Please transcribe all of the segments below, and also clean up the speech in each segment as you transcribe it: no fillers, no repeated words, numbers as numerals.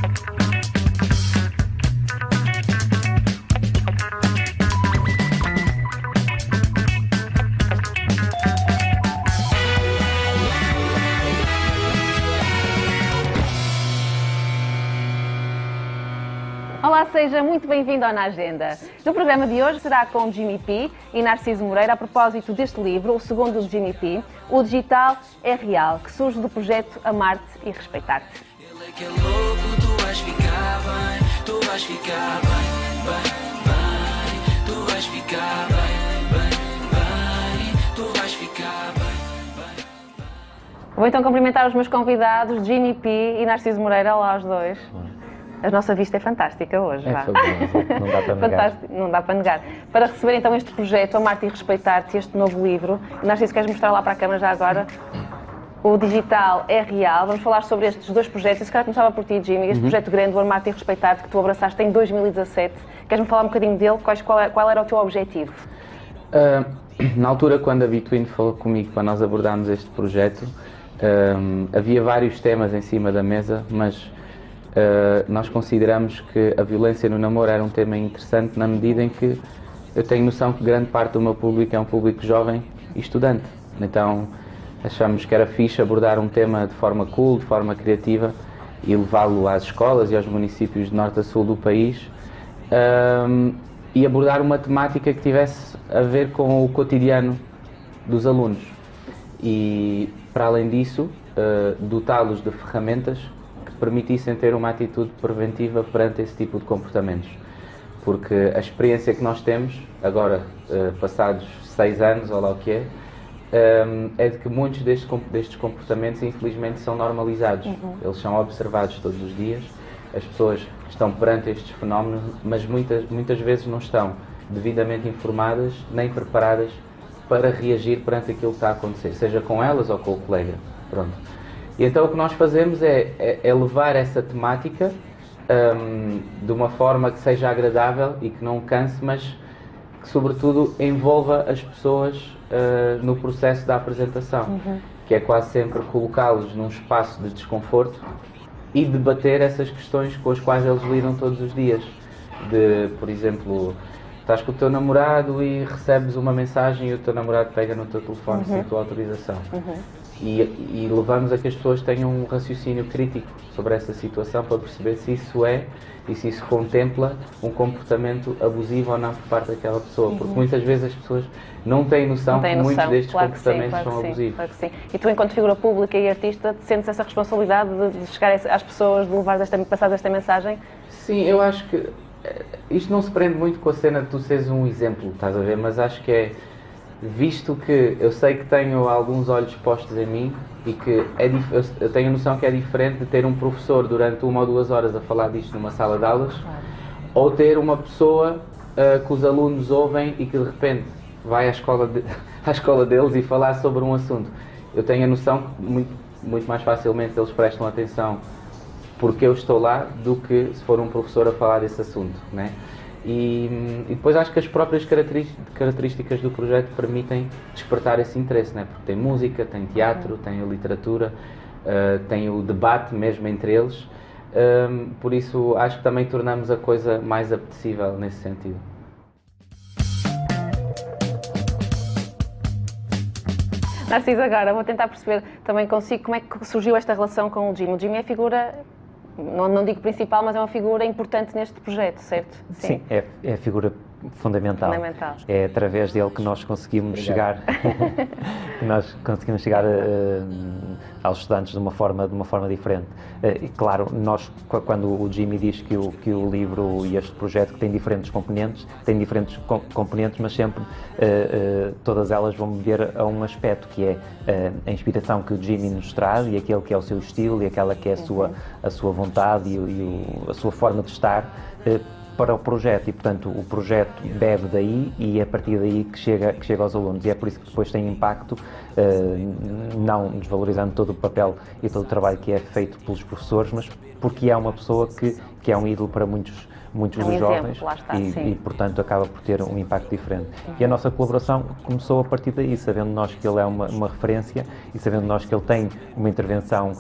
Olá, seja muito bem-vindo ao Na Agenda. No programa de hoje será com Jimmy P e Narciso Moreira a propósito deste livro, o segundo de Jimmy P, O Digital é Real, que surge do projeto Amar-te e Respeitar-te. Ele é que é louco, tu vais ficar bem, tu vais ficar bem, bem, bem, tu vais ficar bem, bem, bem, tu vais ficar bem, bem. Vou então cumprimentar os meus convidados, Jimmy P e Narciso Moreira. Olá aos dois. A nossa vista é fantástica hoje, vá. Não dá para negar. Fantástico, não dá para negar. Para receber então este projeto, Amar-te e Respeitar-te, este novo livro, Narciso, queres mostrar lá para a câmara já agora? O Digital é Real. Vamos falar sobre estes dois projetos. E se calhar começava por ti, Jimmy, este projeto grande, o Amar-te e Respeitar-te, que tu abraçaste em 2017. Queres-me falar um bocadinho dele? Qual era o teu objetivo? Na altura, quando a Between falou comigo para nós abordarmos este projeto, havia vários temas em cima da mesa, mas nós consideramos que a violência no namoro era um tema interessante na medida em que eu tenho noção que grande parte do meu público é um público jovem e estudante. Então achamos que era fixe abordar um tema de forma cool, de forma criativa e levá-lo às escolas e aos municípios de norte a sul do país e abordar uma temática que tivesse a ver com o cotidiano dos alunos e, para além disso, dotá-los de ferramentas permitissem ter uma atitude preventiva perante esse tipo de comportamentos. Porque a experiência que nós temos, agora passados 6 anos, ou lá o que é de que muitos destes comportamentos infelizmente são normalizados. Eles são observados todos os dias, as pessoas estão perante estes fenómenos, mas muitas vezes não estão devidamente informadas nem preparadas para reagir perante aquilo que está a acontecer, seja com elas ou com o colega. Pronto. E então o que nós fazemos é levar essa temática de uma forma que seja agradável e que não canse, mas que sobretudo envolva as pessoas no processo da apresentação, que é quase sempre colocá-los num espaço de desconforto e debater essas questões com as quais eles lidam todos os dias. Por exemplo, estás com o teu namorado e recebes uma mensagem e o teu namorado pega no teu telefone sem a tua autorização. E levamos a que as pessoas tenham um raciocínio crítico sobre essa situação para perceber se isso é e se isso contempla um comportamento abusivo ou não por parte daquela pessoa, porque muitas vezes as pessoas não têm noção que muitos destes comportamentos são abusivos. Claro que sim. E tu, enquanto figura pública e artista, sentes essa responsabilidade de chegar às pessoas, de levar passar esta mensagem? Sim, eu acho que isto não se prende muito com a cena de tu seres um exemplo, estás a ver, mas acho que é, visto que eu sei que tenho alguns olhos postos em mim e que eu tenho a noção que é diferente de ter um professor durante 1 ou 2 horas a falar disto numa sala de aulas, ou ter uma pessoa que os alunos ouvem e que de repente vai à escola deles e falar sobre um assunto. Eu tenho a noção que muito mais facilmente eles prestam atenção porque eu estou lá do que se for um professor a falar desse assunto, né? E depois acho que as próprias características do projeto permitem despertar esse interesse, né? Porque tem música, tem teatro, tem a literatura, tem o debate mesmo entre eles, por isso acho que também tornamos a coisa mais apetecível nesse sentido. Narciso, agora vou tentar perceber também consigo como é que surgiu esta relação com o Jimmy. O Jimmy é a figura, não digo principal, mas é uma figura importante neste projeto, certo? Sim, é a figura fundamental. É através dele que nós conseguimos chegar aos estudantes de uma forma diferente. E claro, nós, quando o Jimmy diz que o livro e este projeto que tem diferentes componentes, mas sempre todas elas vão ver a um aspecto que é a inspiração que o Jimmy nos traz e aquele que é o seu estilo e aquela que é a sua vontade e a sua forma de estar para o projeto, e portanto o projeto bebe daí e é a partir daí que chega aos alunos, e é por isso que depois tem impacto, não desvalorizando todo o papel e todo o trabalho que é feito pelos professores, mas porque é uma pessoa que é um ídolo para muitos muitos É um dos exemplo, jovens lá está, sim. e, portanto, acaba por ter um impacto diferente. E a nossa colaboração começou a partir daí, sabendo nós que ele é uma referência e sabendo nós que ele tem uma intervenção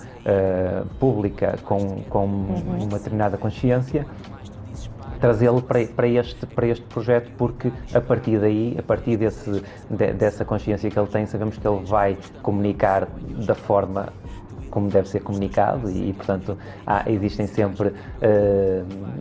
pública com uma determinada consciência, trazê-lo para este projeto, porque a partir daí, a partir dessa consciência que ele tem, sabemos que ele vai comunicar da forma como deve ser comunicado e portanto, existem sempre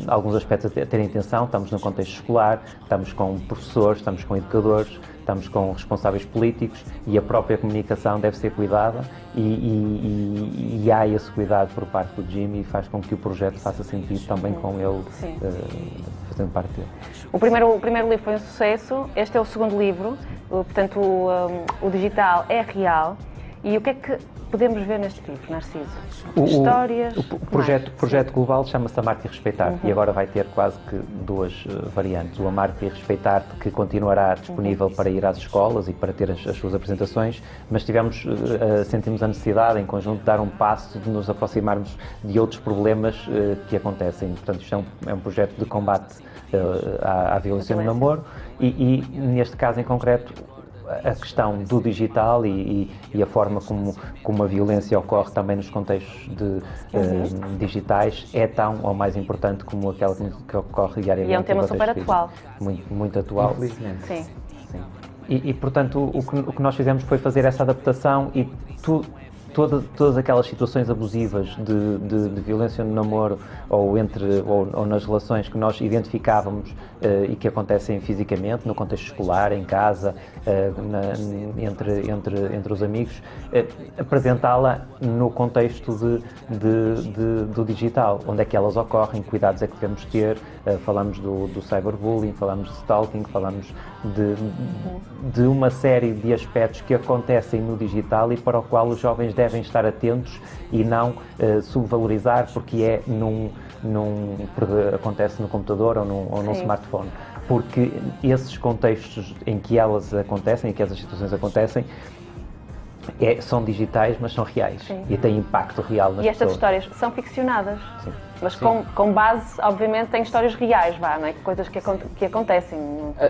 alguns aspectos a ter em atenção. Estamos no contexto escolar, estamos com professores, estamos com educadores, estamos com responsáveis políticos e a própria comunicação deve ser cuidada e há esse cuidado por parte do Jimmy e faz com que o projeto faça sentido também com ele fazendo parte dele. O primeiro livro foi um sucesso, este é o segundo livro, portanto o digital é real. E o que é que podemos ver neste livro, Narciso? Histórias? O projeto global chama-se Amar-te e Respeitar-te e agora vai ter quase que duas variantes. O Amar-te e Respeitar-te, que continuará disponível para ir às escolas e para ter as suas apresentações, mas sentimos a necessidade, em conjunto, de dar um passo, de nos aproximarmos de outros problemas que acontecem. Portanto, isto é um projeto de combate à violência no namoro e, neste caso em concreto, a questão do digital e a forma como a violência ocorre também nos contextos digitais é tão ou mais importante como aquela que ocorre diariamente. E é um tema super atual. Muito atual. Infelizmente. Sim. Sim. E portanto, o que nós fizemos foi fazer essa adaptação e todas aquelas situações abusivas de violência no namoro ou nas relações que nós identificávamos e que acontecem fisicamente, no contexto escolar, em casa, entre os amigos, apresentá-la no contexto do digital, onde é que elas ocorrem, cuidados é que devemos ter, falamos do cyberbullying, falamos de stalking, falamos de uma série de aspectos que acontecem no digital e para o qual os jovens devem estar atentos e não subvalorizar porque porque acontece no computador ou num smartphone. Porque esses contextos em que elas acontecem, em que essas situações acontecem, são digitais, mas são reais. Sim. E têm impacto real nas pessoas. E estas histórias são ficcionadas, Sim. mas com base, obviamente, em histórias reais, não é? Coisas que acontecem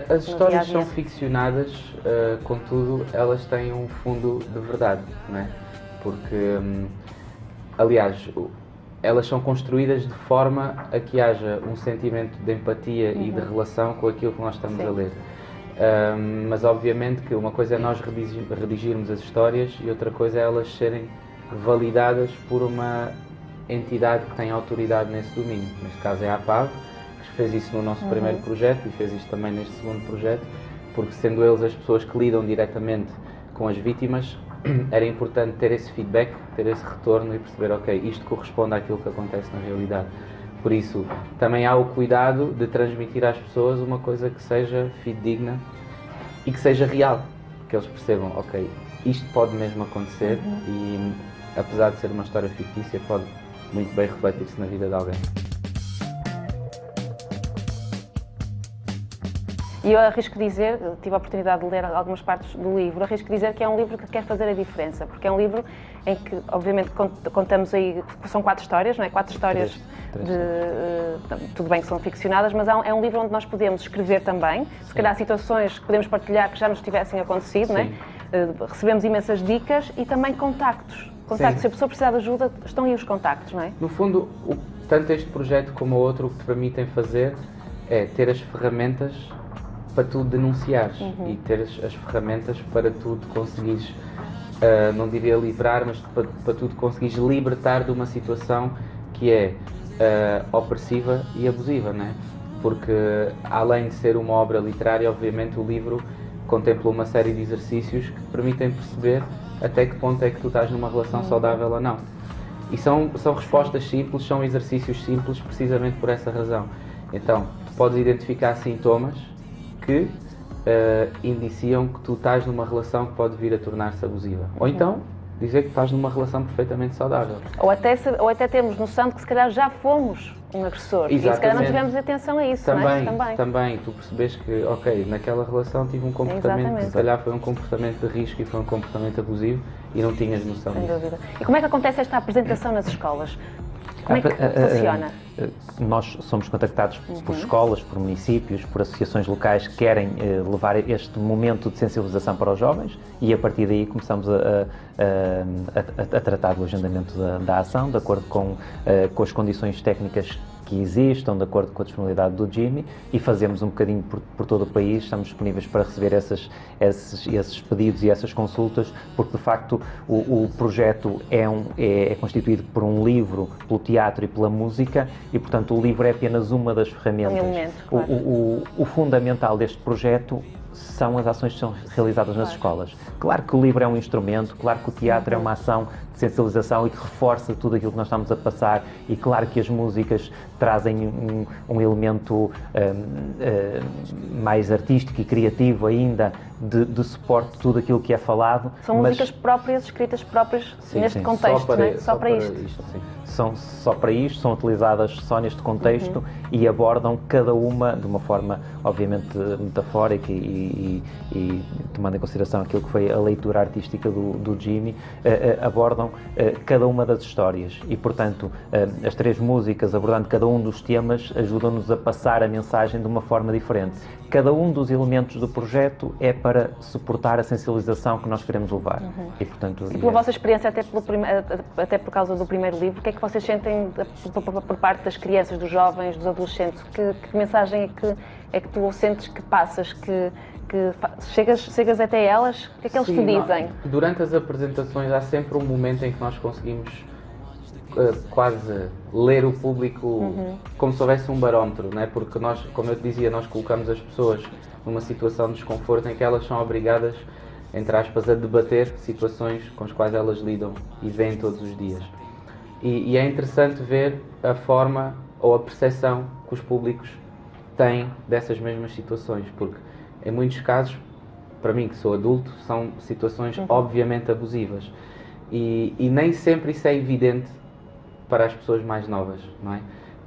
As histórias dia-a-dia. são ficcionadas, contudo, elas têm um fundo de verdade, não é? Porque, aliás, elas são construídas de forma a que haja um sentimento de empatia e de relação com aquilo que nós estamos a ler. Mas obviamente que uma coisa é nós redigirmos as histórias e outra coisa é elas serem validadas por uma entidade que tem autoridade nesse domínio. Neste caso é a APAV, que fez isso no nosso primeiro projeto e fez isto também neste segundo projeto, porque sendo eles as pessoas que lidam diretamente com as vítimas, era importante ter esse feedback, ter esse retorno e perceber, ok, isto corresponde àquilo que acontece na realidade. Por isso, também há o cuidado de transmitir às pessoas uma coisa que seja fidedigna e que seja real, que eles percebam, ok, isto pode mesmo acontecer e, apesar de ser uma história fictícia, pode muito bem refletir-se na vida de alguém. E eu arrisco dizer, tive a oportunidade de ler algumas partes do livro, arrisco dizer que é um livro que quer fazer a diferença, porque é um livro em que, obviamente, contamos aí, são 4 histórias, não é? 4 histórias tudo bem que são ficcionadas, mas é um livro onde nós podemos escrever também, se calhar situações que podemos partilhar que já nos tivessem acontecido, não é? Recebemos imensas dicas e também contactos. Se a pessoa precisar de ajuda, estão aí os contactos, não é? No fundo, tanto este projeto como o outro, o que te permitem fazer é ter as ferramentas para tu denunciares e ter as ferramentas para tu te conseguires, não diria livrar, mas para tu te conseguires libertar de uma situação que é opressiva e abusiva, não é? Porque além de ser uma obra literária, obviamente o livro contempla uma série de exercícios que te permitem perceber até que ponto é que tu estás numa relação saudável ou não. E são respostas simples, são exercícios simples precisamente por essa razão. Então, tu podes identificar sintomas que indiciam que tu estás numa relação que pode vir a tornar-se abusiva. Ou então, dizer que estás numa relação perfeitamente saudável. Ou até termos noção de que se calhar já fomos um agressor. Exatamente. E se calhar não tivemos atenção a isso, Também, não é? também. Tu percebes que, ok, naquela relação tive um comportamento que se calhar foi um comportamento de risco e foi um comportamento abusivo e não tinhas noção Sem disso. dúvida. E como é que acontece esta apresentação nas escolas? Como é que funciona? nós somos contactados por escolas, por municípios, por associações locais que querem levar este momento de sensibilização para os jovens e a partir daí começamos a tratar do agendamento da ação, de acordo com as condições técnicas que existam, de acordo com a disponibilidade do Jimmy, e fazemos um bocadinho por todo o país, estamos disponíveis para receber esses pedidos e essas consultas, porque de facto o projeto é constituído por um livro, pelo teatro e pela música, e portanto o livro é apenas uma das ferramentas. Um elemento, claro. O fundamental deste projeto são as ações que são realizadas nas escolas. Claro que o livro é um instrumento, claro que o teatro é uma ação de sensibilização e que reforça tudo aquilo que nós estamos a passar, e claro que as músicas trazem um elemento mais artístico e criativo ainda de suporte de tudo aquilo que é falado. São músicas próprias, escritas próprias neste contexto, só para isto. São só para isto, são utilizadas só neste contexto e abordam cada uma de uma forma obviamente metafórica e tomando em consideração aquilo que foi a leitura artística do Jimmy, abordam cada uma das histórias e, portanto, as 3 músicas abordando cada um dos temas ajudam-nos a passar a mensagem de uma forma diferente. Cada um dos elementos do projeto é para suportar a sensibilização que nós queremos levar. E, portanto, e pela vossa experiência, até por causa do primeiro livro, o que é que vocês sentem por parte das crianças, dos jovens, dos adolescentes? Que mensagem é que tu sentes que passas, que chegas até elas? O que é que eles te dizem? Durante as apresentações há sempre um momento em que nós conseguimos quase ler o público como se houvesse um barómetro, não é? Porque nós, como eu te dizia, nós colocamos as pessoas numa situação de desconforto em que elas são obrigadas, entre aspas, a debater situações com as quais elas lidam e veem todos os dias. E é interessante ver a forma ou a percepção que os públicos têm dessas mesmas situações, porque em muitos casos, para mim que sou adulto, são situações obviamente abusivas e nem sempre isso é evidente para as pessoas mais novas, não é?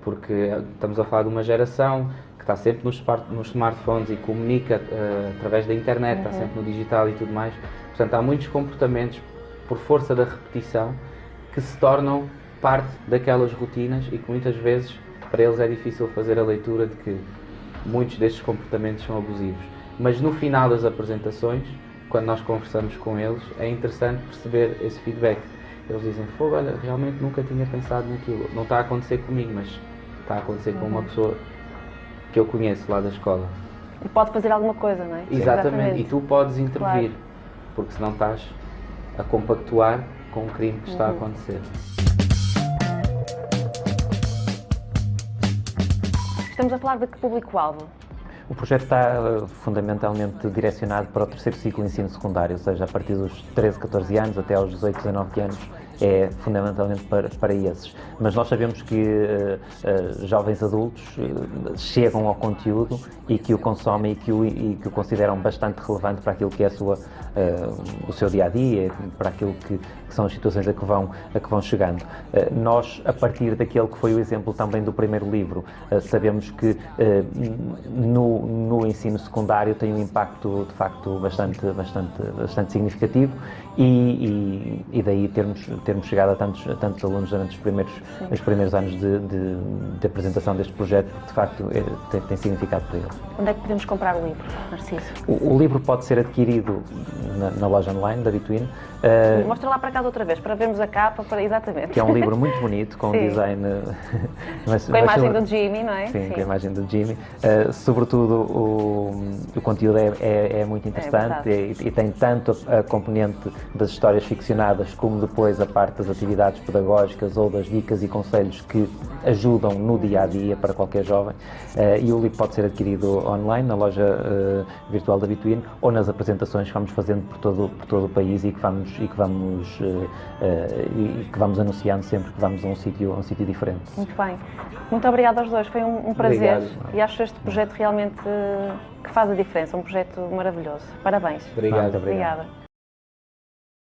Porque estamos a falar de uma geração que está sempre nos smartphones e comunica através da internet, está sempre no digital e tudo mais. Portanto, há muitos comportamentos, por força da repetição, que se tornam parte daquelas rotinas e que muitas vezes para eles é difícil fazer a leitura de que muitos destes comportamentos são abusivos. Mas no final das apresentações, quando nós conversamos com eles, é interessante perceber esse feedback. Eles dizem, fogo, olha, realmente nunca tinha pensado naquilo. Não está a acontecer comigo, mas está a acontecer com uma pessoa que eu conheço lá da escola. E pode fazer alguma coisa, não é? Exatamente. E tu podes intervir, porque senão estás a compactuar com o crime que está a acontecer. Estamos a falar de que público-alvo? O projeto está fundamentalmente direcionado para o 3º ciclo de ensino secundário, ou seja, a partir dos 13, 14 anos até aos 18, 19 anos, é fundamentalmente para esses. Mas nós sabemos que jovens adultos chegam ao conteúdo e que o consomem e que o consideram bastante relevante para aquilo que é o seu dia-a-dia, para aquilo que são as situações a que vão chegando. Nós, a partir daquele que foi o exemplo também do primeiro livro, sabemos que no ensino secundário tem um impacto, de facto, bastante significativo e daí termos chegado a tantos alunos durante os primeiros anos de apresentação deste projeto, porque de facto tem significado para eles. Onde é que podemos comprar o livro, Narciso? O livro pode ser adquirido na loja online da Between. Mostra lá para casa outra vez, para vermos a capa, exatamente. Que é um livro muito bonito, com um design... com a imagem do Jimmy, não é? Sim, com a imagem do Jimmy. Sobretudo, o conteúdo é muito interessante e tem tanto a componente das histórias ficcionadas como depois a parte das atividades pedagógicas ou das dicas e conselhos que ajudam no dia-a-dia para qualquer jovem. E o livro pode ser adquirido online, na loja virtual da Between, ou nas apresentações que vamos fazendo por todo o país e que vamos anunciando sempre que vamos a um sítio diferente. Muito bem. Muito obrigada aos dois, foi um prazer. Obrigado. E acho este projeto realmente que faz a diferença, um projeto maravilhoso. Parabéns. Obrigado. Muito obrigado. Obrigada.